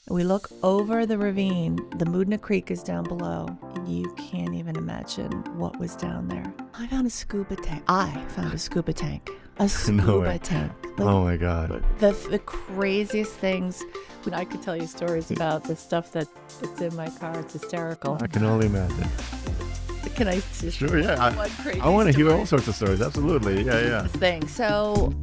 We look over the ravine. The Moodna Creek is down below. You can't even imagine what was down there. I found a scuba tank. A scuba tank. Like, Oh my God. the craziest things. I could tell you stories about the stuff that's in my car. It's hysterical. I can only imagine. Can I just Sure, yeah. one crazy I want to hear story? all sorts of stories. Absolutely. Yeah. This thing. So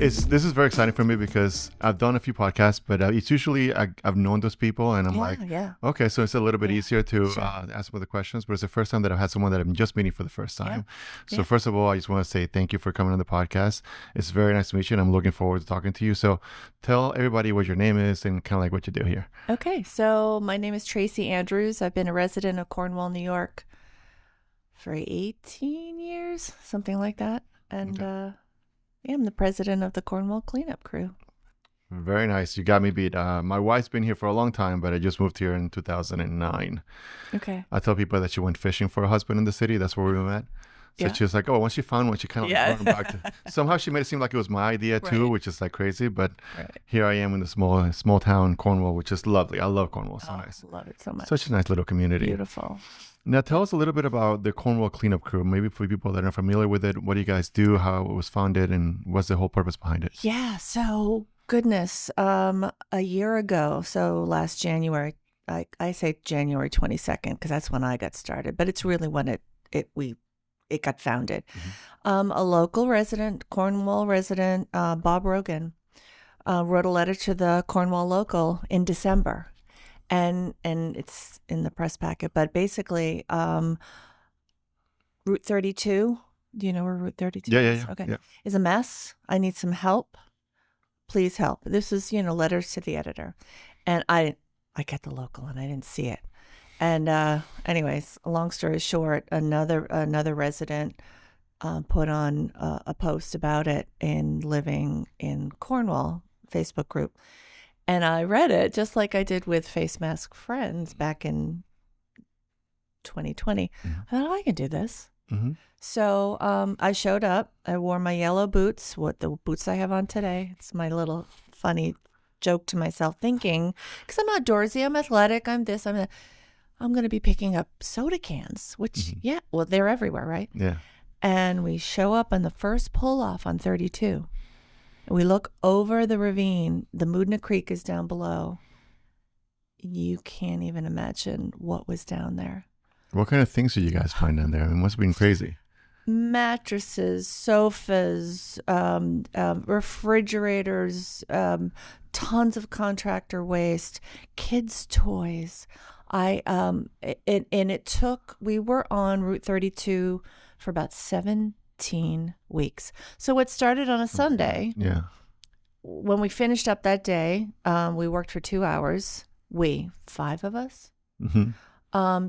This is very exciting for me because I've done a few podcasts, but it's usually I've known those people, and I'm yeah. okay, so it's a little bit easier to Sure. ask about the questions. But it's the first time that I've had someone that I'm just meeting for the first time. So Yeah. first of all, I just want to say thank you for coming on the podcast. It's very nice to meet you, and I'm looking forward to talking to you. So tell everybody what your name is and kind of like what you do here. Okay, so my name is Tracy Andrews. I've been a resident of Cornwall, New York for 18 years, something like that. And I'm the president of the Cornwall Cleanup Crew. Very nice. You got me beat. My wife's been here for a long time, but I just moved here in 2009. Okay. I tell people that she went fishing for a husband in the city. That's where we met. So Yeah. she was like, oh, once she found one, she kind of Yeah. brought him back to. Somehow she made it seem like it was my idea too, Right. which is like crazy. But Right. here I am in the small town Cornwall, which is lovely. I love Cornwall. So nice. Love it so much. Such a nice little community. Beautiful. Now tell us a little bit about the Cornwall Cleanup Crew. Maybe for people that are familiar with it, what do you guys do? How it was founded, and what's the whole purpose behind it? Yeah, so goodness, a year ago, so last January, I say January 22nd because that's when I got started, but it's really when it got founded. A local resident, Cornwall resident, Bob Rogan, wrote a letter to the Cornwall local in December, and it's in the press packet. But basically, Route 32. Do you know where Route 32 is? Yeah. Okay, Yeah. is a mess. I need some help. Please help. This is letters to the editor, and I get the local and I didn't see it. And anyways, long story short, another resident put on a post about it in Living in Cornwall Facebook group. And I read it just like I did with Face Mask Friends back in 2020. Mhm. I thought, I can do this. Mm-hmm. So I showed up. I wore my yellow boots, the boots I have on today. It's my little funny joke to myself, thinking, because I'm outdoorsy, I'm athletic, I'm this, I'm that. I'm going to be picking up soda cans, which, well, they're everywhere, right? Yeah. And we show up on the first pull off on 32. We look over the ravine. The Moodna Creek is down below. You can't even imagine what was down there. What kind of things did you guys find down there? I mean, it must have been crazy. Mattresses, sofas, refrigerators, tons of contractor waste, kids' toys. We were on Route 32 for about 17 weeks. So it started on a Sunday. Yeah. When we finished up that day, we worked for 2 hours. Five of us,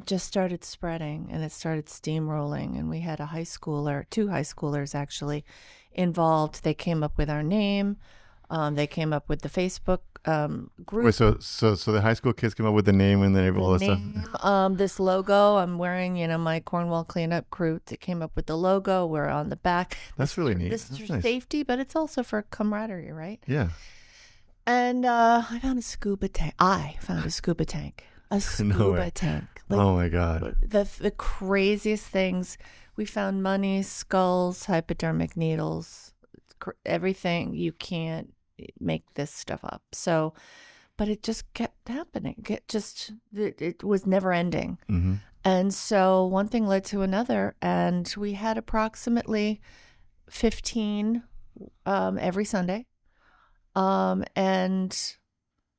just started spreading, and it started steamrolling. And we had two high schoolers actually involved. They came up with our name. They came up with the Facebook group. Wait, so the high school kids came up with the name and then all this stuff. This logo, I'm wearing, my Cornwall Cleanup Crew. They came up with the logo. We're on the back. That's really neat. This is That's for nice. safety, but it's also for camaraderie, right? Yeah. And I found a scuba tank. A scuba way. tank. Oh my God. The craziest things. We found money, skulls, hypodermic needles, everything. You can't make this stuff up. So, but it just kept happening. It was never ending. Mm-hmm. And so one thing led to another, and we had approximately 15 every Sunday. And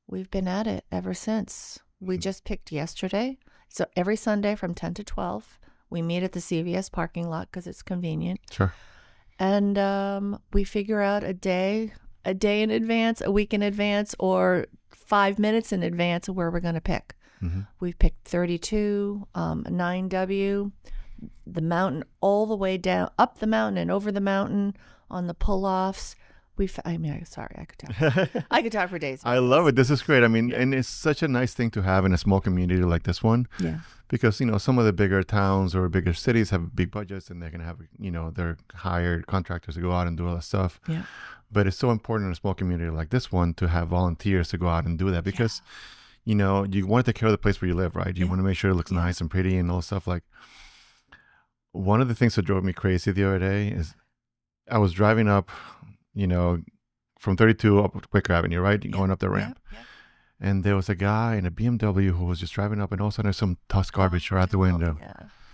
we've been at it ever since. We just picked yesterday. So every Sunday from 10 to 12, we meet at the CVS parking lot because it's convenient. Sure. And we figure out a day in advance, a week in advance, or 5 minutes in advance of where we're going to pick. Mm-hmm. We've picked 32, 9W, the mountain all the way down, up the mountain and over the mountain on the pull-offs. Sorry, I could talk. I could talk for days. I love it. This is great. I mean, and it's such a nice thing to have in a small community like this one. Yeah. Because, some of the bigger towns or bigger cities have big budgets and they're going to have, their hired contractors to go out and do all that stuff. Yeah. But it's so important in a small community like this one to have volunteers to go out and do that because, you want to take care of the place where you live, right? You want to make sure it looks nice and pretty and all stuff. Like, one of the things that drove me crazy the other day is I was driving up, from 32 up Quaker Avenue, right? Going up the ramp. Yeah. And there was a guy in a BMW who was just driving up and all of a sudden there's some tossed garbage right out the window.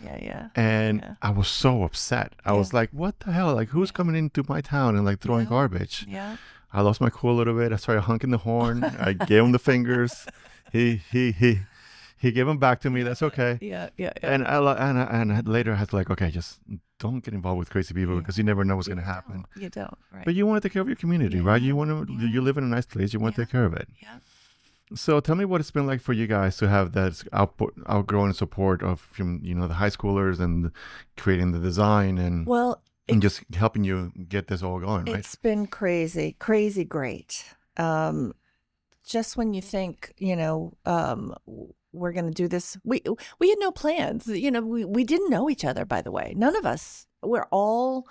Yeah. And I was so upset. I was like, what the hell? Like, who's coming into my town and like throwing garbage? Yeah. I lost my cool a little bit. I started honking the horn. I gave him the fingers. He gave them back to me. That's okay. Yeah. And I later I had to like, okay, just don't get involved with crazy people because you never know what's going to happen. You don't, right? But you want to take care of your community, right? You want to. You live in a nice place. You want to take care of it. Yeah. So tell me what it's been like for you guys to have that outgrowing support of the high schoolers and creating the design and just helping you get this all going, right? It's been crazy great. Just when you think, we're going to do this, we had no plans. We didn't know each other, by the way. None of us. We're all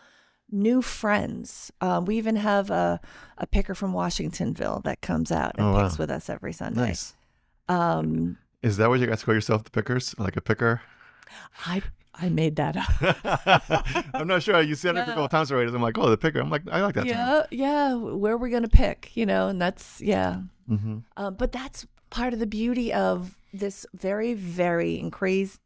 new friends. We even have a picker from Washingtonville that comes out and picks with us every Sunday. Nice. Is that what you guys call yourself, the pickers? Like a picker? I made that up. I'm not sure. You said it a couple of times already. I'm like, oh, the picker. I'm like, I like that term. Yeah. Where are we going to pick? And that's, Mm-hmm. But that's part of the beauty of this very, very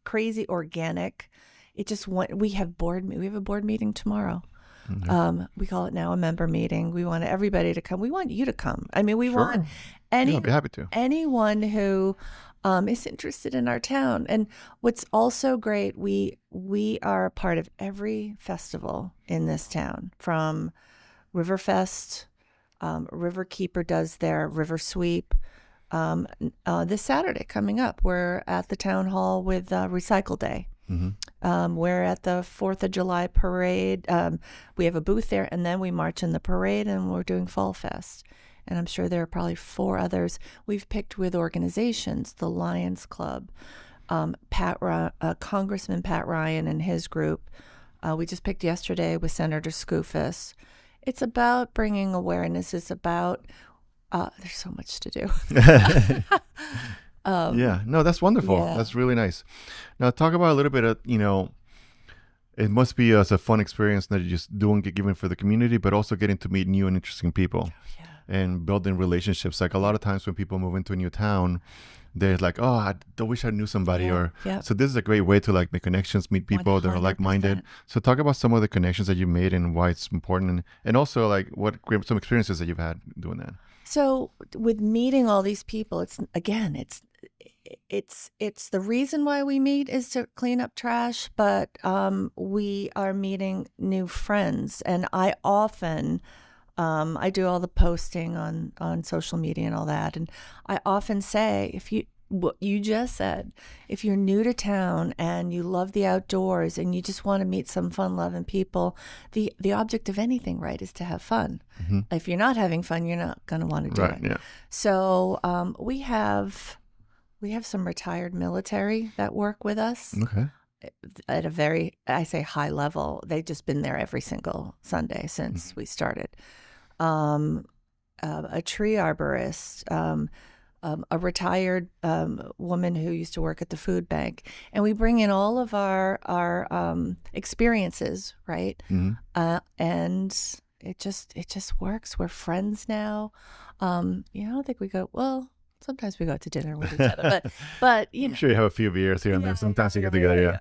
crazy organic. We have a board meeting tomorrow. Mm-hmm. We call it now a member meeting. We want everybody to come. We want you to come. I mean, we want I'll be happy to. Anyone who is interested in our town. And what's also great, we are a part of every festival in this town, from Riverfest. Riverkeeper does their river sweep. This Saturday coming up, we're at the town hall with Recycle Day. Mm-hmm. We're at the 4th of July parade. We have a booth there, and then we march in the parade, and we're doing Fall Fest. And I'm sure there are probably 4 others we've picked with organizations, the Lions Club, Congressman Pat Ryan and his group. We just picked yesterday with Senator Skoufis. It's about bringing awareness. It's about, there's so much to do. No, that's wonderful. Yeah. That's really nice. Now, talk about a little bit of, it must be a fun experience that you're just giving for the community, but also getting to meet new and interesting people and building relationships. Like a lot of times when people move into a new town, they're like, oh, I wish I knew somebody. So this is a great way to like make connections, meet people 100%. That are like-minded. So talk about some of the connections that you made and why it's important. And also like some experiences that you've had doing that. So with meeting all these people, it's the reason why we meet is to clean up trash, but we are meeting new friends. And I often, I do all the posting on social media and all that. And I often say, what you just said, if you're new to town and you love the outdoors and you just want to meet some fun-loving people, the object of anything, right, is to have fun. Mm-hmm. If you're not having fun, you're not going to want to do it. Yeah. So we have some retired military that work with us. Okay. At a very, I say high level. They've just been there every single Sunday since we started. A tree arborist, a retired woman who used to work at the food bank, and we bring in all of our experiences, right? Mm-hmm. And it just works. We're friends now. I don't think we go well. Sometimes we go out to dinner with each other, but I'm sure you have a few beers here and there. Sometimes you get together,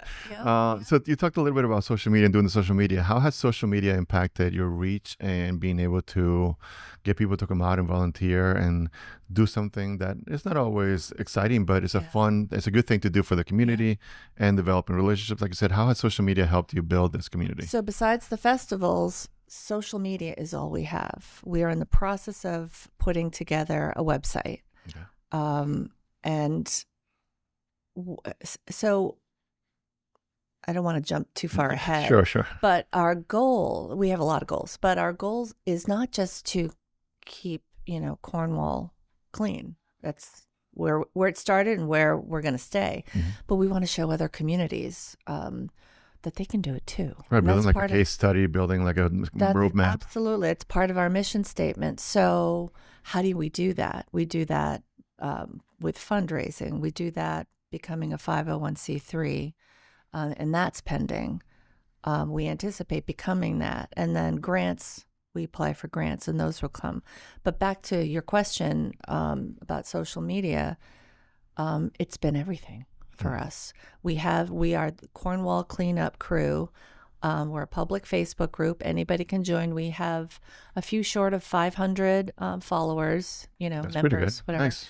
So you talked a little bit about social media and doing the social media. How has social media impacted your reach and being able to get people to come out and volunteer and do something that is not always exciting, but it's it's a good thing to do for the community and developing relationships? Like I said, how has social media helped you build this community? So besides the festivals, social media is all we have. We are in the process of putting together a website. Okay. So I don't want to jump too far ahead. Sure. But our goal, we have a lot of goals, but our goal is not just to keep, Cornwall clean. That's where it started and where we're going to stay. But we want to show other communities that they can do it too. Right, building like a case study, building like a roadmap. Absolutely. It's part of our mission statement. So how do we do that? We do that with fundraising. We do that becoming a 501c3, and that's pending. We anticipate becoming that. And then grants, we apply for grants, and those will come. But back to your question about social media, it's been everything for us. We are the Cornwall Cleanup Crew. We're a public Facebook group. Anybody can join. We have a few short of 500 followers, That's members, pretty good. whatever. Nice.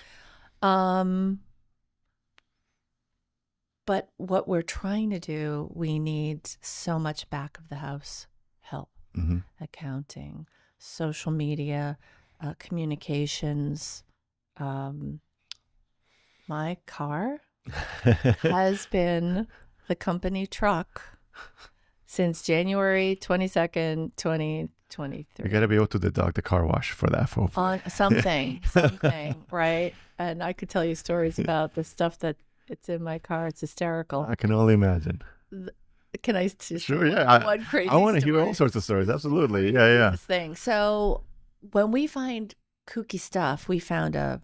But what we're trying to do, we need so much back of the house help, accounting, social media, communications. My car has been the company truck since January 22nd, 2023. You got to be able to deduct the car wash for that, folks. On something, right? And I could tell you stories about the stuff that it's in my car. It's hysterical. I can only imagine. Can I just Sure, yeah. one crazy I want to hear all sorts of stories. Absolutely. Yeah. This thing. So when we find kooky stuff, we found a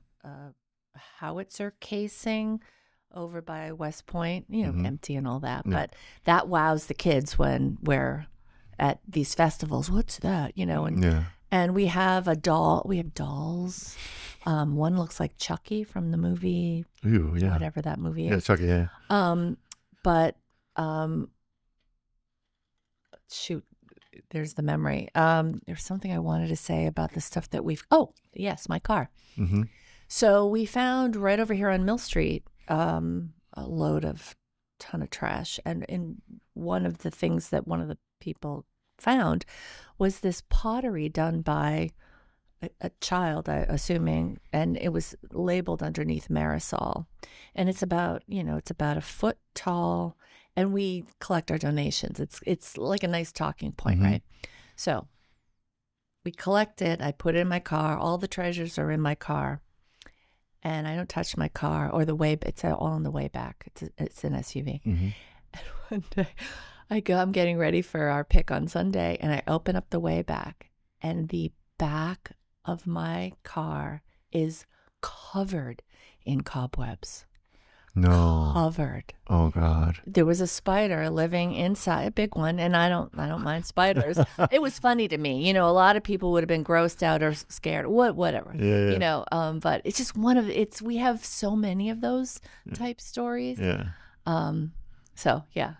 howitzer casing over by West Point, empty and all that. Yeah. But that wows the kids when we're at these festivals. What's that? And we have a doll. We have dolls. One looks like Chucky from the movie. Ooh, yeah. Whatever that movie is. Yeah, Chucky, yeah. Shoot, there's the memory. There's something I wanted to say about the stuff that yes, my car. So we found right over here on Mill Street a load of ton of trash. And in one of the things that one of the people found was this pottery done by a child, assuming, and it was labeled underneath Marisol. And it's about a foot tall, and we collect our donations. It's like a nice talking point, right? So we collect it. I put it in my car. All the treasures are in my car. And I don't touch my car or it's all on the way back. It's an SUV. And one day I'm getting ready for our pick on Sunday, and I open up the way back, and the back of my car is covered in cobwebs. No. Covered. Oh God. There was a spider living inside, a big one, and I don't mind spiders. It was funny to me. A lot of people would have been grossed out or scared, whatever. Yeah. But it's just we have so many of those type stories. Yeah. So yeah.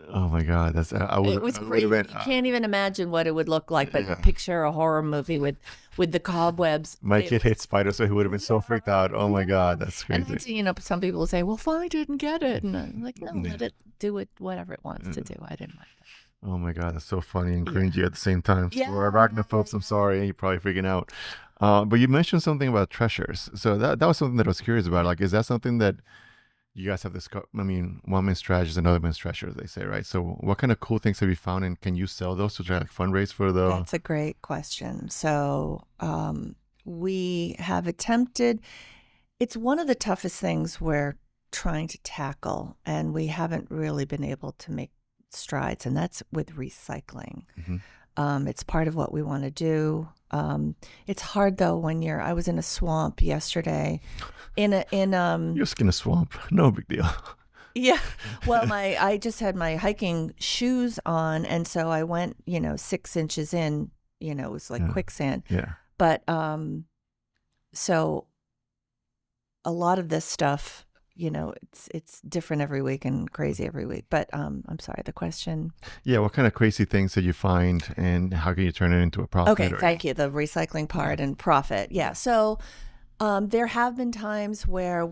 Oh my God, It was crazy. You can't even imagine what it would look like. But picture a horror movie with the cobwebs. My kid hates spiders, so he would have been so freaked out. Oh my God, that's crazy. And some people will say, "Well, find it and get it," and I'm like, "No, let it do it whatever it wants to do." I didn't mind that. Oh my God, that's so funny and cringy at the same time. Yeah. For arachnophobes, I'm sorry, you're probably freaking out. But you mentioned something about treasures, so that was something that I was curious about. Like, is that something that you guys have discovered? I mean, one man's trash is another man's treasure, they say, right? So what kind of cool things have you found, and can you sell those to try to fundraise for the... That's a great question. So we have attempted, it's one of the toughest things we're trying to tackle, and we haven't really been able to make strides, and that's with recycling. It's part of what we want to do. It's hard though when I was in a swamp yesterday You're skin a swamp, no big deal. Yeah. Well, I just had my hiking shoes on, and so I went, 6 inches in, it was like quicksand. Yeah. But so a lot of this stuff, it's different every week and crazy every week. But I'm sorry, the question. Yeah, what kind of crazy things did you find, and how can you turn it into a profit? Okay, thank you. The recycling part and profit. Yeah. So there have been times where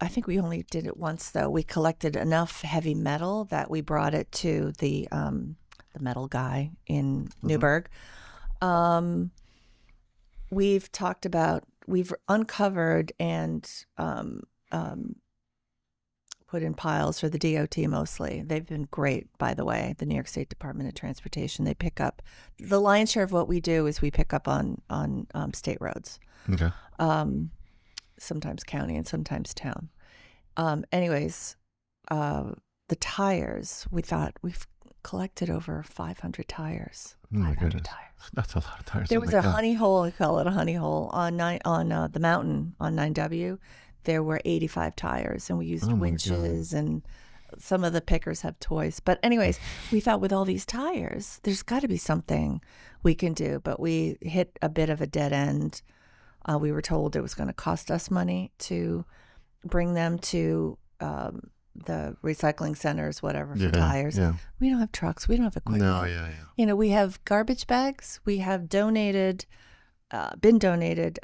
I think we only did it once though. We collected enough heavy metal that we brought it to the metal guy in Newburgh. We've uncovered and put in piles, or the DOT mostly. They've been great, by the way. The New York State Department of Transportation. They pick up the lion's share of what we do is we pick up on state roads. Okay. Sometimes county and sometimes town. Anyways, the tires. We thought we've collected over 500 tires. Oh my 500 goodness. tires. That's a lot of tires. There was a honey hole. We call it a honey hole on the mountain on 9W. There were 85 tires, and we used winches, and some of the pickers have toys. But anyways, we thought with all these tires, there's got to be something we can do. But we hit a bit of a dead end. We were told it was going to cost us money to bring them to the recycling centers, whatever, for tires. Yeah. We don't have trucks. We don't have equipment. No, yeah. We have garbage bags. We have been donated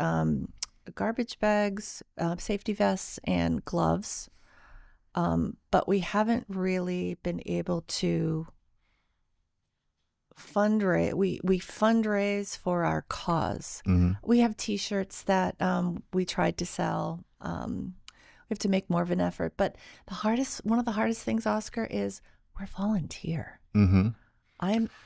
garbage bags, safety vests, and gloves. But we haven't really been able to fundraise. We fundraise for our cause. Mm-hmm. We have T-shirts that we tried to sell. We have to make more of an effort. But one of the hardest things, Oscar, is we're volunteer. Mm-hmm.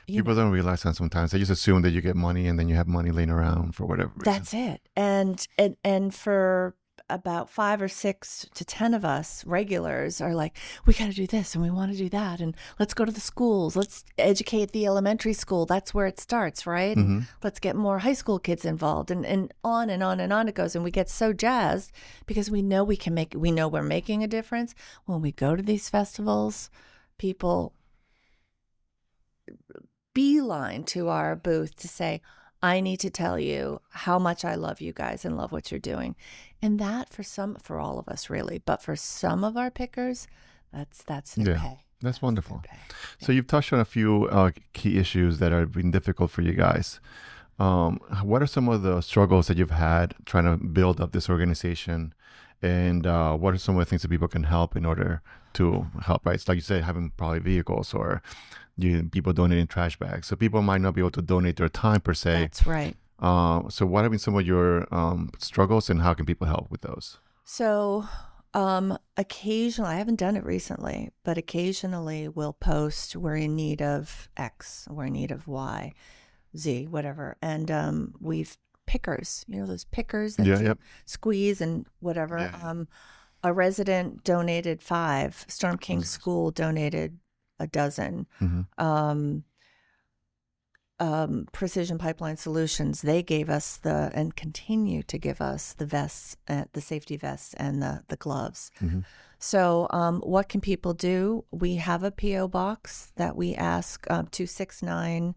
People don't realize that sometimes. They just assume that you get money and then you have money laying around for whatever reason. That's it. And for about 5 or 6 to 10 of us regulars are like, we got to do this and we want to do that, and let's go to the schools, let's educate the elementary school. That's where it starts, right? Mm-hmm. Let's get more high school kids involved, and on and on and on it goes. And we get so jazzed because we know we know we're making a difference. When we go to these festivals, people beeline to our booth to say, I need to tell you how much I love you guys and love what you're doing. And that for all of us really, but for some of our pickers, that's their pay. That's wonderful. So you've touched on a few key issues that have been difficult for you guys. What are some of the struggles that you've had trying to build up this organization? And what are some of the things that people can help in order to help, right? It's like you said, having probably vehicles or people donating trash bags. So people might not be able to donate their time per se. That's right. So what have been some of your struggles, and how can people help with those? So occasionally, I haven't done it recently, but occasionally we'll post, we're in need of X, we're in need of Y, Z, whatever. And we've pickers, those pickers that you squeeze and whatever. Yeah. A resident donated 5. Storm King School donated a dozen. Mm-hmm. Precision Pipeline Solutions, they gave us and continue to give us the vests, the safety vests, and the gloves. Mm-hmm. So what can people do? We have a P.O. box that we ask, 269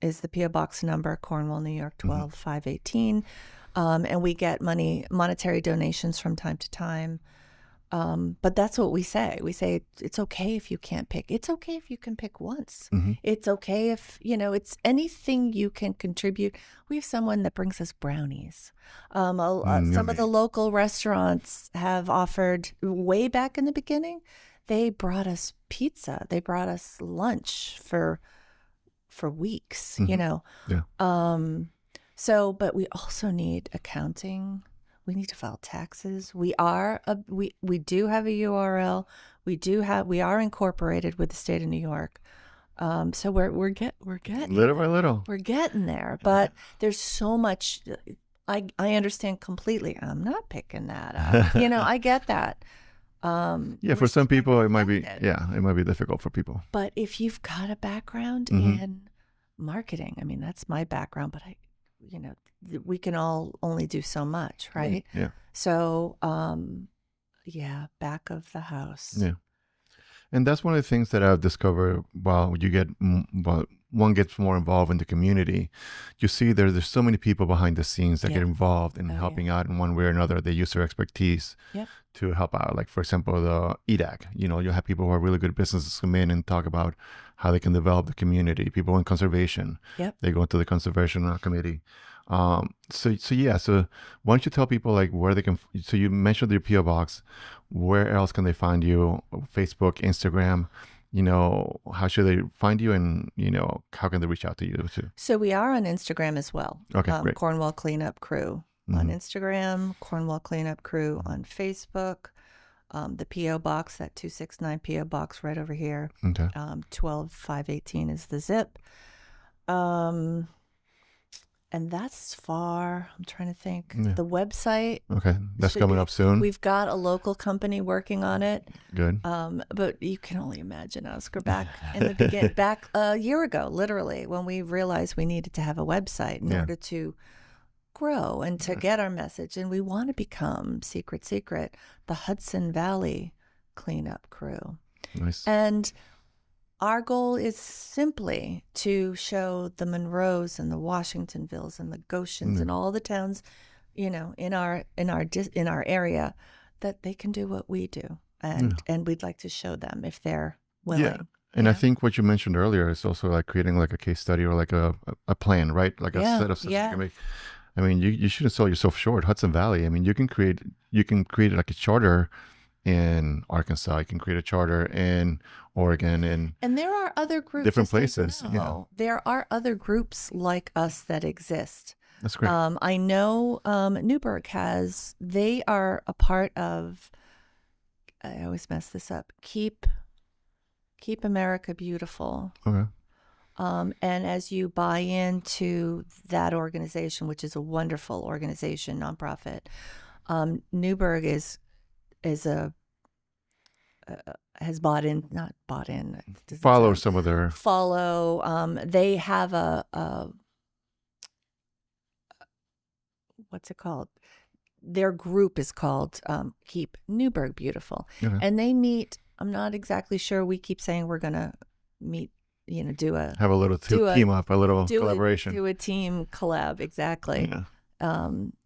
is the P.O. box number, Cornwall, New York, 12518. And we get monetary donations from time to time. But that's what we say. We say it's okay if you can't pick. It's okay if you can pick once. Mm-hmm. It's okay if, it's anything you can contribute. We have someone that brings us brownies. Some of the local restaurants have offered, way back in the beginning, they brought us pizza. They brought us lunch for weeks, Yeah. But we also need accounting. We need to file taxes. We do have a URL. We are incorporated with the state of New York. So we're getting little by little. We're getting there, but there's so much. I understand completely. I'm not picking that up. I get that. For some people it might be difficult for people. But if you've got a background in marketing, that's my background, but we can all only do so much, right? Yeah. So, back of the house. Yeah. And that's one of the things that I've discovered while one gets more involved in the community. You see there's so many people behind the scenes that get involved in helping out in one way or another. They use their expertise to help out. Like, for example, the EDAC. You'll have people who are really good businesses come in and talk about how they can develop the community. People in conservation. Yep. They go into the conservation committee. So why don't you tell people like where they can, so you mentioned your P.O. box, where else can they find you? Facebook, Instagram, how should they find you, and, how can they reach out to you too? So we are on Instagram as well. Okay, great. Cornwall Cleanup Crew on Instagram, Cornwall Cleanup Crew on Facebook. The PO box, that 269 PO box right over here. Okay. 12518 is the zip. And that's as far. I'm trying to think. Yeah. The website. Okay, that's coming up soon. We've got a local company working on it. Good. But you can only imagine, Oscar, back in the beginning, back a year ago, literally, when we realized we needed to have a website in order to grow and to get our message. And we want to become secret, the Hudson Valley Cleanup Crew. Nice. And our goal is simply to show the Monroes and the Washingtonvilles and the Goshens and all the towns, in our area, that they can do what we do, and we'd like to show them if they're willing. Yeah. And I think what you mentioned earlier is also like creating like a case study or like a plan, right? Like a set of stuff you can make. I mean, you shouldn't sell yourself short. Hudson Valley. I mean, you can create like a charter in Arkansas. You can create a charter in Oregon, and there are other groups, different places. There are other groups like us that exist. That's great. I know Newburgh has. They are a part of. I always mess this up. Keep America Beautiful. Okay. And as you buy into that organization, which is a wonderful organization, nonprofit, Newburgh has bought in, not bought in. Follow some of their. They have a what's it called? Their group is called Keep Newburgh Beautiful, and they meet. I'm not exactly sure. We keep saying we're gonna meet. Have a little team up, a little collaboration. Do a team collab, exactly. Yeah.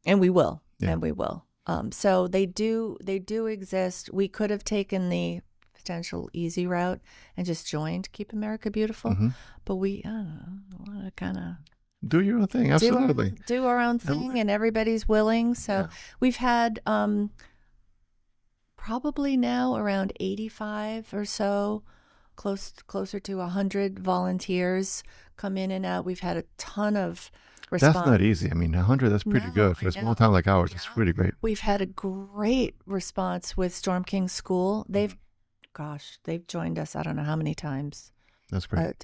And we will. Yeah. And we will. So they do exist. We could have taken the potential easy route and just joined Keep America Beautiful, but we want to kind of do your own thing. Absolutely. Do our own thing, and everybody's willing. So we've had probably now around 85 or so, closer to 100 volunteers come in and out. We've had a ton of response. That's not easy. I mean, 100, that's pretty good. For a small town like ours, it's pretty great. We've had a great response with Storm King School. They've joined us, I don't know how many times. That's great.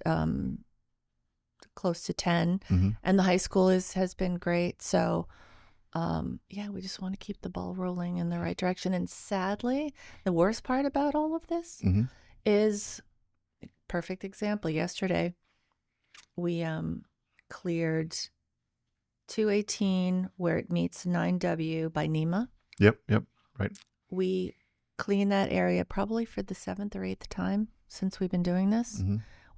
Close to 10. And the high school has been great. So, we just want to keep the ball rolling in the right direction. And sadly, the worst part about all of this is, perfect example, yesterday we cleared 218 where it meets 9W by Nema. Yep, right. We cleaned that area probably for the 7th or 8th time since we've been doing this.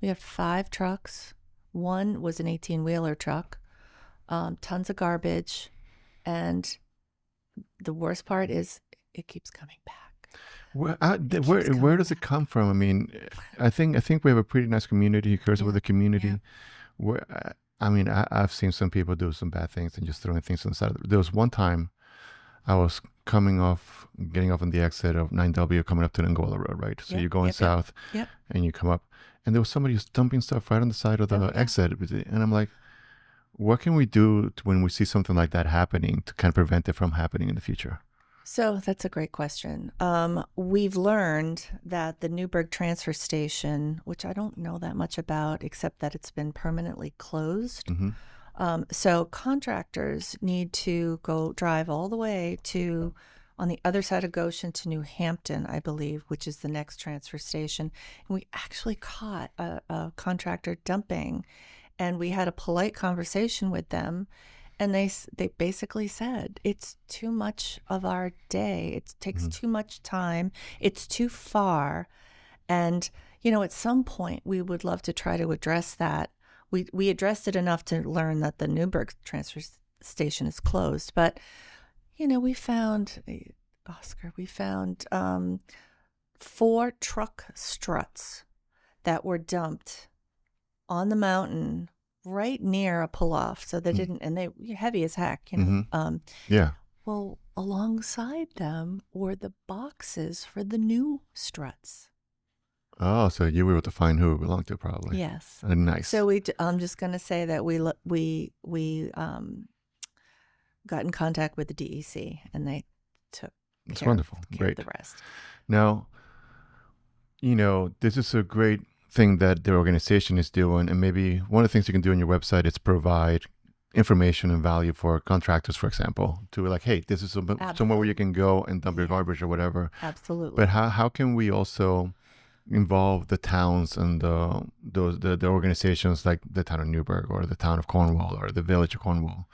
We had 5 trucks. One was an 18-wheeler truck, tons of garbage, and the worst part is it keeps coming back. Where does it come from? I mean, I think we have a pretty nice community who cares about the community. Where I've seen some people do some bad things and just throwing things on the side. There was one time I was getting off on the exit of 9W coming up to the Angola Road, right? So you're going south and you come up, and there was somebody who's dumping stuff right on the side of the exit. And I'm like, what can we do when we see something like that happening to kind of prevent it from happening in the future? So that's a great question. We've learned that the Newburgh transfer station, which I don't know that much about, except that it's been permanently closed. So contractors need to go drive all the way to, on the other side of Goshen, to New Hampton, I believe, which is the next transfer station. And we actually caught a contractor dumping, and we had a polite conversation with them. And they basically said, it's too much of our day. It takes too much time. It's too far. And, at some point, we would love to try to address that. We addressed it enough to learn that the Newburgh transfer station is closed. But, we found, Oscar, 4 truck struts that were dumped on the mountain right near a pull-off, so they didn't, and they were heavy as heck, Well, alongside them were the boxes for the new struts. Oh, so you were able to find who it belonged to, probably. Yes. Nice. So I'm just going to say that we got in contact with the DEC, and they took That's wonderful. care of Great. the rest. Now, this is a great thing that the organization is doing, and maybe one of the things you can do on your website is provide information and value for contractors, for example, to like, hey, this is somewhere where you can go and dump your garbage or whatever. Absolutely. But how can we also involve the towns and the organizations like the town of Newburgh or the town of Cornwall or the village of Cornwall?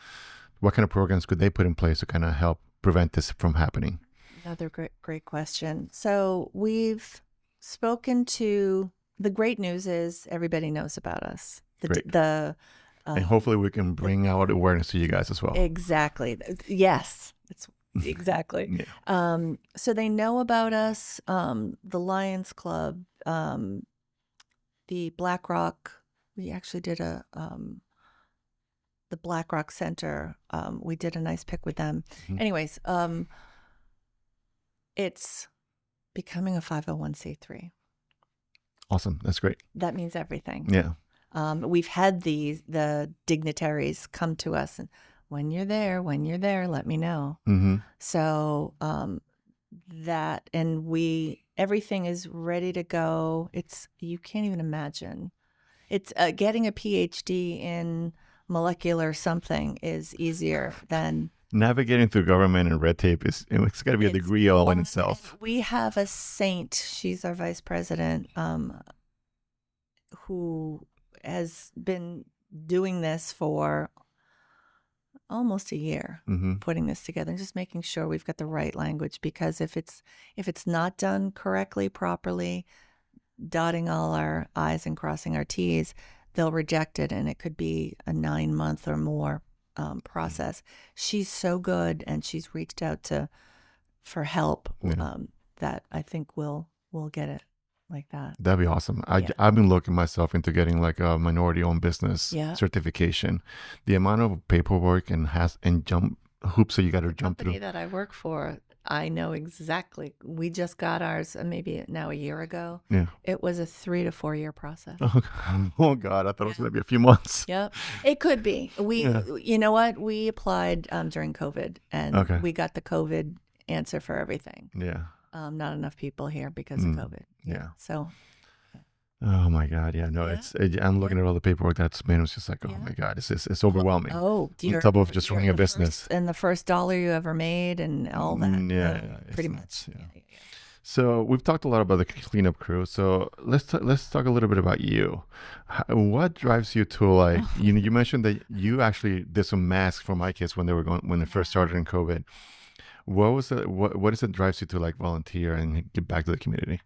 What kind of programs could they put in place to kind of help prevent this from happening? Another great question. So we've spoken to, the great news is everybody knows about us. And hopefully we can bring out awareness to you guys as well. Exactly. Yes. It's exactly. Yeah. So they know about us, the Lions Club, the Black Rock. We actually did the Black Rock Center. We did a nice pick with them. Mm-hmm. Anyways, it's becoming a 501c3. Awesome. That's great. That means everything. Yeah. We've had the dignitaries come to us, and when you're there, let me know. Mm-hmm. So that, and everything is ready to go. You can't even imagine. It's getting a PhD in molecular something is easier than navigating through government and red tape. It's got to be a degree all in itself. We have a saint. She's our vice president, who has been doing this for almost a year, mm-hmm. putting this together and just making sure we've got the right language, because if it's not done correctly, properly, dotting all our I's and crossing our T's, they'll reject it, and it could be a 9-month or more process. She's so good, and she's reached out for help, that I think we'll get it like that. That'd be awesome. I've been looking myself into getting like a minority-owned business certification. The amount of paperwork and jump hoops that you got to jump through. The company that I work for, I know exactly. We just got ours maybe now a year ago. Yeah. It was a 3 to 4 year process. Oh God, I thought it was going to be a few months. Yep. It could be. You know what? We applied during COVID, and we got the COVID answer for everything. Yeah. Not enough people here because of COVID. Yeah. So. Oh my God! Yeah, no, I'm looking at all the paperwork that's made. It's just like, oh my God, it's overwhelming. Oh, on top of just running a business and the first dollar you ever made and all that. Yeah, pretty much. Yeah. So we've talked a lot about the cleanup crew. So let's talk a little bit about you. What drives you to like? You mentioned that you actually did some masks for my kids when they first started in COVID. What was it? What is it drives you to like volunteer and give back to the community?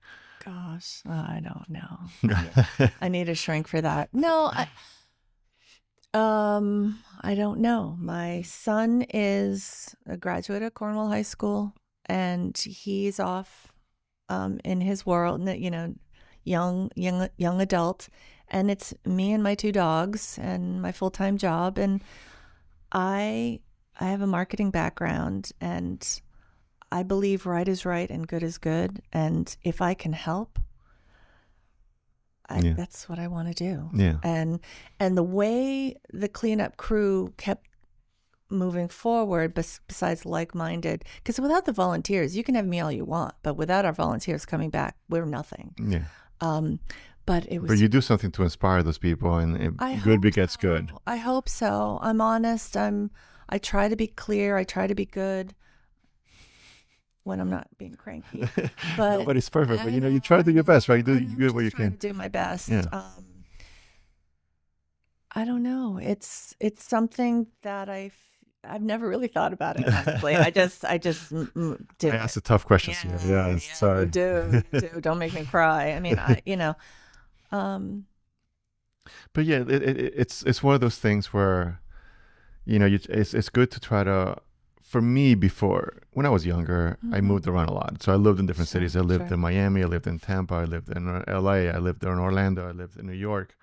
Gosh, I don't know. I need a shrink for that. No, I don't know. My son is a graduate of Cornwall High School, and he's off in his world, young adult, and it's me and my 2 dogs and my full-time job, and I have a marketing background, and I believe right is right and good is good. And if I can help, that's what I want to do. Yeah. And the way the cleanup crew kept moving forward, besides like-minded, because without the volunteers, you can have me all you want, but without our volunteers coming back, we're nothing. Yeah. But it was. But you do something to inspire those people, and good begets good. I hope so. I'm honest. I try to be clear. I try to be good when I'm not being cranky. But nobody's perfect. But you try to do your best, right? You do good what you can. To do my best. Yeah. I don't know. It's something that I've never really thought about it. Honestly, I just do. I asked the tough questions. Yeah. Sorry. Do don't make me cry. I mean, But yeah, it's one of those things where, it's good to try to. For me, before, when I was younger, I moved around a lot. So I lived in different cities. I lived in Miami. I lived in Tampa. I lived in LA. I lived in Orlando. I lived in New York.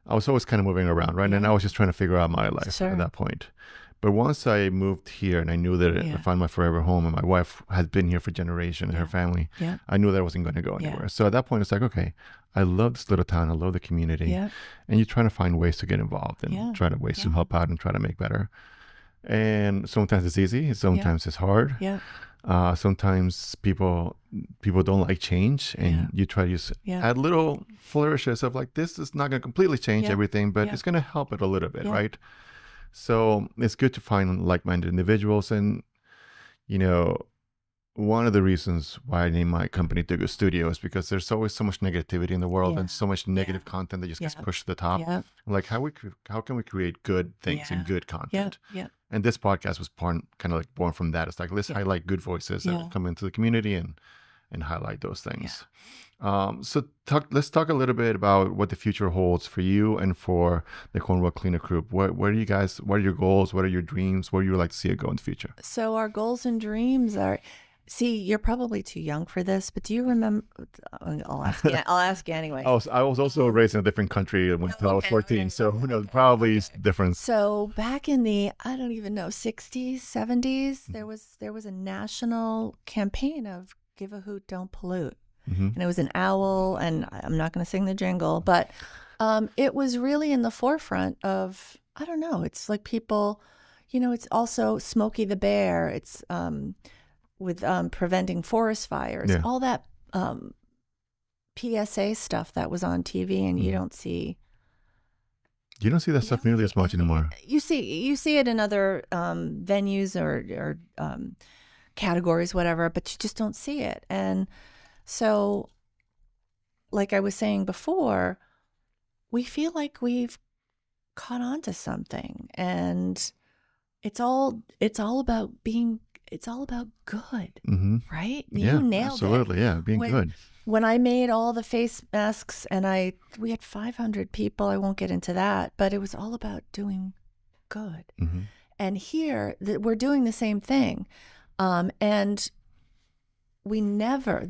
I was always kind of moving around, right? And I was just trying to figure out my life at that point. But once I moved here and I knew that I found my forever home, and my wife had been here for generations and her family, I knew that I wasn't going to go anywhere. So at that point, it's like, okay, I love this little town. I love the community. And you're trying to find ways to get involved and try to ways to help out and try to make better. And sometimes it's easy, sometimes it's hard. Sometimes people don't like change, and you try to just add little flourishes of like, this is not going to completely change everything, but it's going to help it a little bit, right? So it's good to find like-minded individuals. And one of the reasons why I named my company The Good Studio is because there's always so much negativity in the world and so much negative content that just gets pushed to the top. Like, how can we create good things and good content? And this podcast was kind of like born from that. It's like, let's highlight good voices that come into the community and highlight those things. So let's talk a little bit about what the future holds for you and for the Cornwall Cleanup Crew. What are your goals? What are your dreams? Where do you like to see it go in the future? So our goals and dreams are, see, you're probably too young for this, but do you remember? I'll ask you anyway. I was also raised in a different country when I was 14, so who knows? Probably it's different. So back in the, I don't even know, 60s, 70s, there was a national campaign of give a hoot, don't pollute. And it was an owl, and I'm not going to sing the jingle, but it was really in the forefront of, I don't know, it's like people, it's also Smokey the Bear. It's with preventing forest fires, all that PSA stuff that was on TV, and you don't see that stuff nearly as much anymore. You see it in other venues or categories, whatever, but you just don't see it. And so, like I was saying before, we feel like we've caught on to something, and it's all about good, right? You nailed absolutely, it. Yeah, being good. When I made all the face masks, and we had 500 people, I won't get into that, but it was all about doing good. And here, we're doing the same thing. And we never,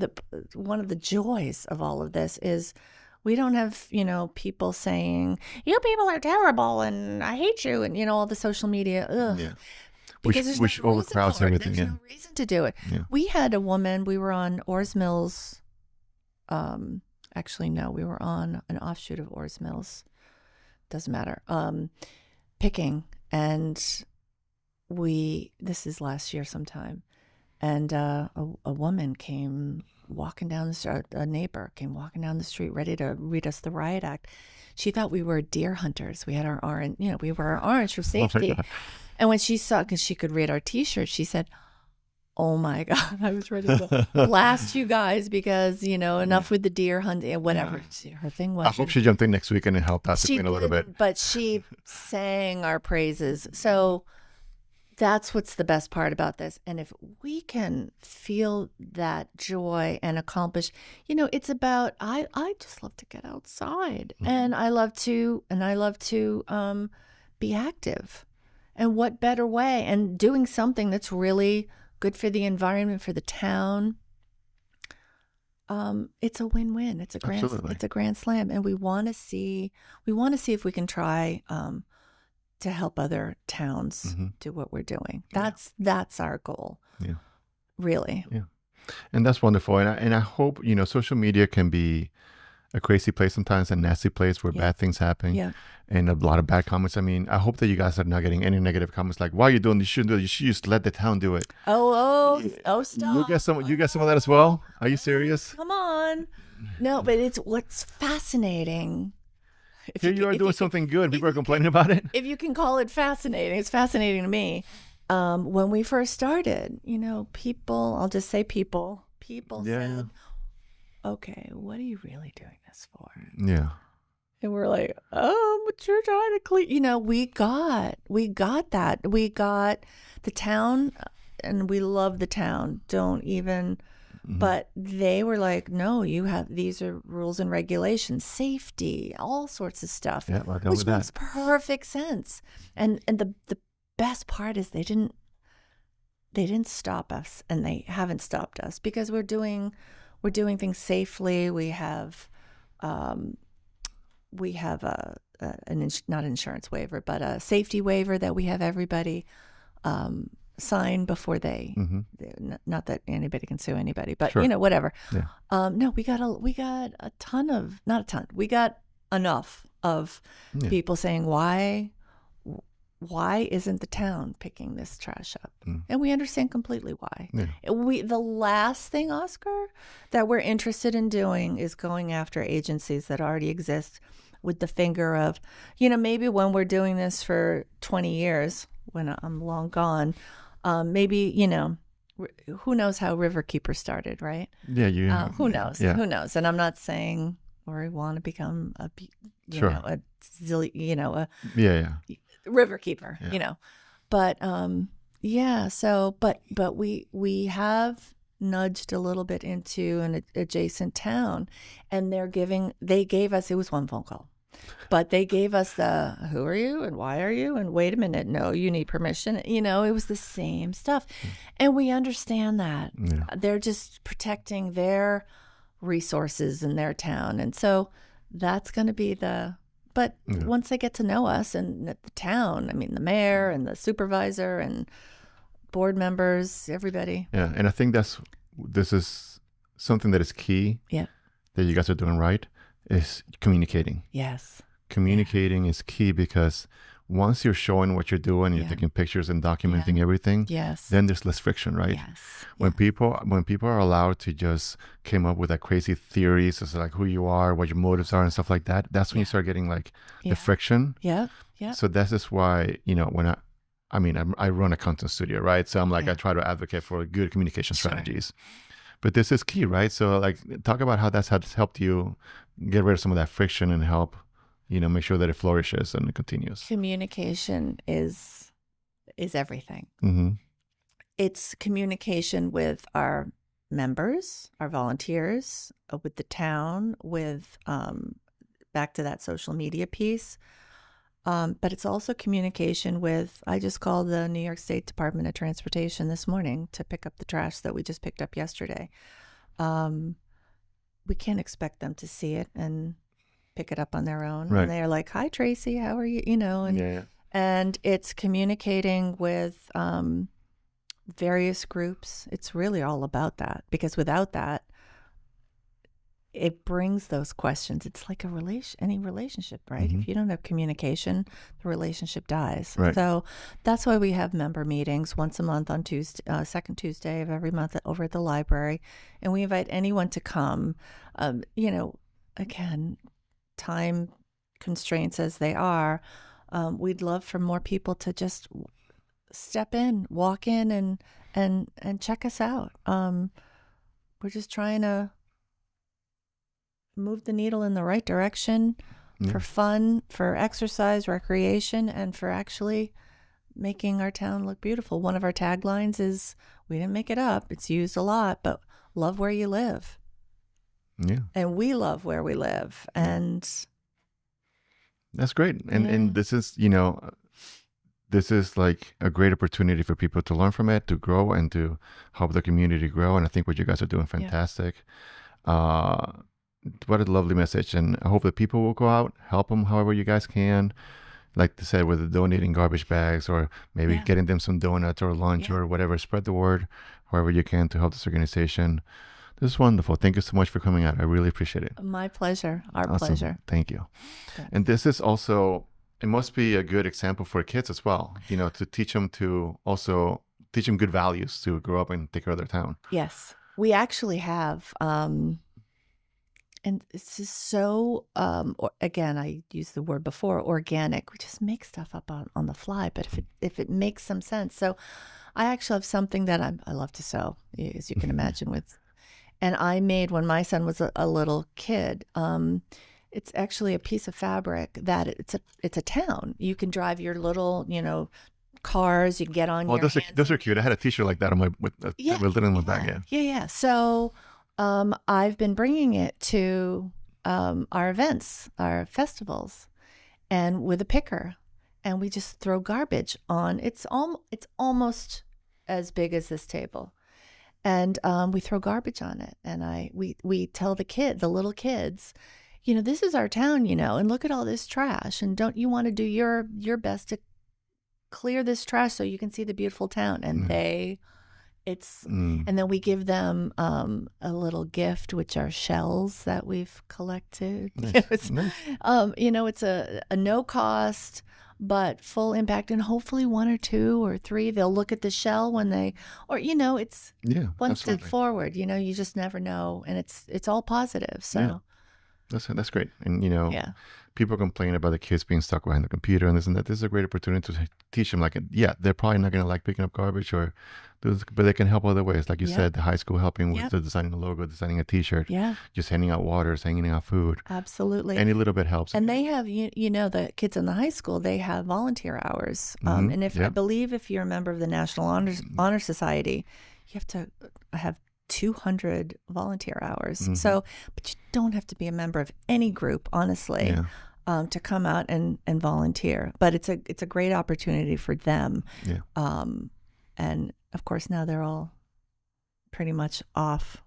one of the joys of all of this is we don't have, people saying, you people are terrible and I hate you, and, all the social media. Ugh. Yeah. Because which overcrowds everything. There's no reason to do it. Yeah. We had a woman, we were on Ores Mills. Actually, no, we were on an offshoot of Ores Mills. Doesn't matter. Picking. And this is last year sometime. And a woman came walking down the street, a neighbor came walking down the street ready to read us the riot act. She thought we were deer hunters. We had our orange, we were orange for safety. Oh, and when she saw, because she could read our T-shirt, she said, oh my God, I was ready to blast you guys because, enough with the deer hunting, whatever her thing was. I hope she jumped in next weekend and helped out to clean a little bit. But she sang our praises. So that's what's the best part about this. And if we can feel that joy and accomplish, it's about, I just love to get outside and I love to be active. And what better way? And doing something that's really good for the environment, for the town. It's a win-win. It's a grand slam. And we want to see if we can try to help other towns do what we're doing. That's our goal. Yeah. Really. Yeah. And that's wonderful. And I hope, social media can be a crazy place sometimes, a nasty place where bad things happen. Yeah. And a lot of bad comments. I mean, I hope that you guys are not getting any negative comments like, why are you doing this? You shouldn't do it. You should just let the town do it. Oh, stop. You get some of that as well? Are you serious? Come on. No, but it's what's fascinating. Here you are doing something good. People are complaining about it. If you can call it fascinating, it's fascinating to me. When we first started, people, I'll just say people said, okay, what are you really doing this for? Yeah. And we're like, but you're trying to clean. We got that. We got the town, and we love the town. Don't even, but they were like, no, these are rules and regulations, safety, all sorts of stuff, which makes perfect sense. And the best part is they didn't stop us, and they haven't stopped us because we're doing things safely. We have not insurance waiver, but a safety waiver that we have everybody sign before they. Not that anybody can sue anybody, but whatever. Yeah. No, we got a ton of, not a ton. We got enough of people saying, why why isn't the town picking this trash up? And we understand completely why. The last thing, Oscar, that we're interested in doing is going after agencies that already exist with the finger of, maybe when we're doing this for 20 years, when I'm long gone, maybe, who knows how Riverkeeper started, right? Yeah, who knows? Yeah. Who knows? And I'm not saying we want to become a Riverkeeper, but but we have nudged a little bit into an adjacent town, and they gave us, it was one phone call, but they gave us the, who are you and why are you, and wait a minute, no, you need permission. It was the same stuff. And we understand that. They're just protecting their resources in their town. And so that's going to be but once they get to know us and the town, I mean, the mayor and the supervisor and board members, everybody. Yeah. And I think this is something that is key. Yeah. That you guys are doing right, is communicating. Yes. Communicating is key, because once you're showing what you're doing, you're taking pictures and documenting everything. Yes. Then there's less friction, right? Yes. When people are allowed to just come up with like crazy theories as like who you are, what your motives are, and stuff like that, that's when you start getting like the friction. Yeah. Yeah. So this is why, when I run a content studio, right? So I'm like, I try to advocate for good communication strategies. But this is key, right? So like, talk about how that's helped you get rid of some of that friction and help, make sure that it flourishes and it continues. Communication is everything. Mm-hmm. It's communication with our members, our volunteers, with the town, with back to that social media piece. But it's also communication with, I just called the New York State Department of Transportation this morning to pick up the trash that we just picked up yesterday. We can't expect them to see it and pick it up on their own. Right. And they're like, hi, Tracy, how are you? And it's communicating with various groups. It's really all about that, because without that, it brings those questions. It's like any relationship, right? Mm-hmm. If you don't have communication, the relationship dies. Right. So that's why we have member meetings once a month on Tuesday, second Tuesday of every month over at the library. And we invite anyone to come. Again, time constraints as they are, we'd love for more people to just step in, walk in and check us out. We're just trying to move the needle in the right direction for fun, for exercise, recreation, and for actually making our town look beautiful. One of our taglines is, we didn't make it up, it's used a lot, but love where you live. Yeah. And we love where we live. And that's great. And this is, this is like a great opportunity for people to learn from it, to grow, and to help the community grow. And I think what you guys are doing, fantastic. What a lovely message. And I hope that people will go out, help them however you guys can. Like I said, with donating garbage bags, or maybe getting them some donuts or lunch or whatever. Spread the word however you can to help this organization. This is wonderful. Thank you so much for coming out. I really appreciate it. My pleasure. Our awesome. Pleasure. Thank you. Thanks. And this is also, it must be a good example for kids as well, to teach them good values to grow up and take care of their town. Yes. We actually have, and this is so, again, I used the word before, organic. We just make stuff up on the fly, but if it makes some sense. So I actually have something that I love to sew, as you can imagine and I made when my son was a little kid. It's actually a piece of fabric that it's a town. You can drive your little, cars. You can get on. Oh, those are cute. I had a T-shirt like that on with it in my bag. Yeah. So I've been bringing it to our events, our festivals, and with a picker, and we just throw garbage on. It's almost as big as this table. And we throw garbage on it, and we tell the little kids, this is our town, and look at all this trash, and don't you want to do your best to clear this trash so you can see the beautiful town? And and then we give them a little gift, which are shells that we've collected. Nice. It's a no cost. but full impact, and hopefully 1 or 2 or 3, they'll look at the shell when they, or, it's one step forward, you just never know. And it's all positive. So that's great. And, people complain about the kids being stuck behind the computer and this and that. This is a great opportunity to teach them, like, they're probably not going to like picking up garbage but they can help other ways. Like you said, the high school helping with the designing the logo, designing a t-shirt, just handing out water, handing out food. Absolutely. Any little bit helps. And they have, the kids in the high school, they have volunteer hours. And I believe if you're a member of the National Honor Society, you have to have 200 volunteer hours. So, but you don't have to be a member of any group, honestly, to come out and volunteer. But it's a great opportunity for them. And of course now they're all pretty much off,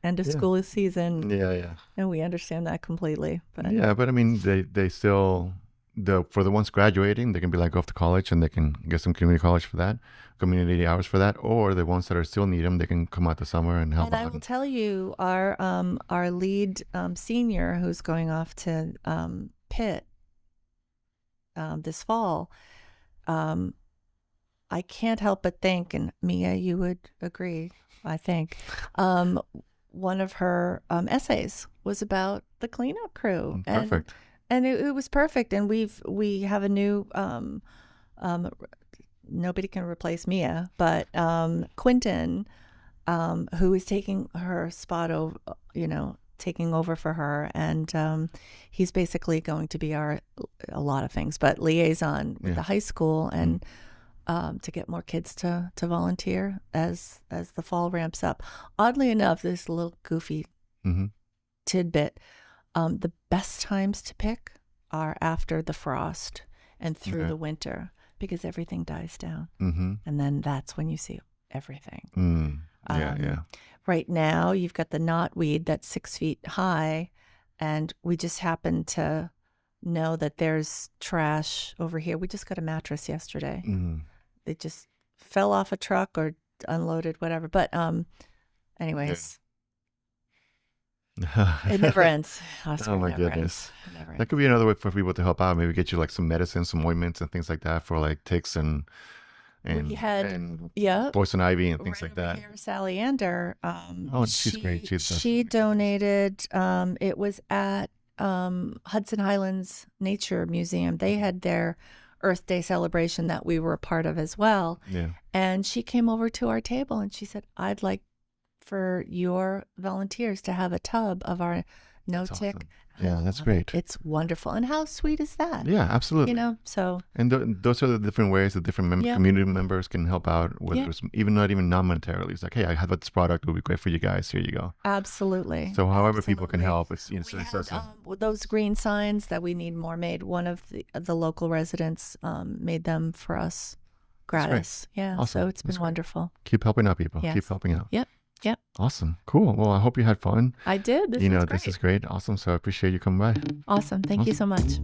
end of school season. And we understand that completely. But but I mean, they still, for the ones graduating, they can be like off to college and they can get some community hours for that, or the ones that are still need them, they can come out this summer and help out. And I will tell you, our lead senior who's going off to Pitt this fall, I can't help but think, and Mia, you would agree, I think, one of her essays was about the cleanup crew. Perfect. And it was perfect. And we have a new, nobody can replace Mia, but Quentin, who is taking her spot over, taking over for her. And he's basically going to be a lot of things, but liaison with the high school and to get more kids to volunteer as the fall ramps up. Oddly enough, this little goofy tidbit, the best times to pick are after the frost and through the winter, because everything dies down. And then that's when you see everything. Right now, you've got the knotweed that's 6 feet high, and we just happen to know that there's trash over here. We just got a mattress yesterday. It just fell off a truck or unloaded, whatever. But anyways, it never ends. Oh my goodness. That could be another way for people to help out. Maybe get you like some medicine, some ointments and things like that for like ticks and poison ivy and things like that. Here, Sally Ander, she's great. She donated. It was at Hudson Highlands Nature Museum. They had their Earth Day celebration that we were a part of as well. And she came over to our table and she said, I'd like for your volunteers to have a tub of our no-tick. Awesome. Yeah, that's great. It's wonderful. And how sweet is that? Yeah, absolutely. So. And those are the different ways that different community members can help out, whether it's even non-monetarily. It's like, hey, I have this product. It would be great for you guys. Here you go. Absolutely. So however people can help. It's, those green signs that we need more made. One of the local residents made them for us gratis. Yeah. Awesome. So it's been wonderful. Keep helping out people. Yes. Keep helping out. Yep. Awesome. Cool. Well, I hope you had fun. I did. This is great. Awesome. So I appreciate you coming by. Awesome. Thank you so much.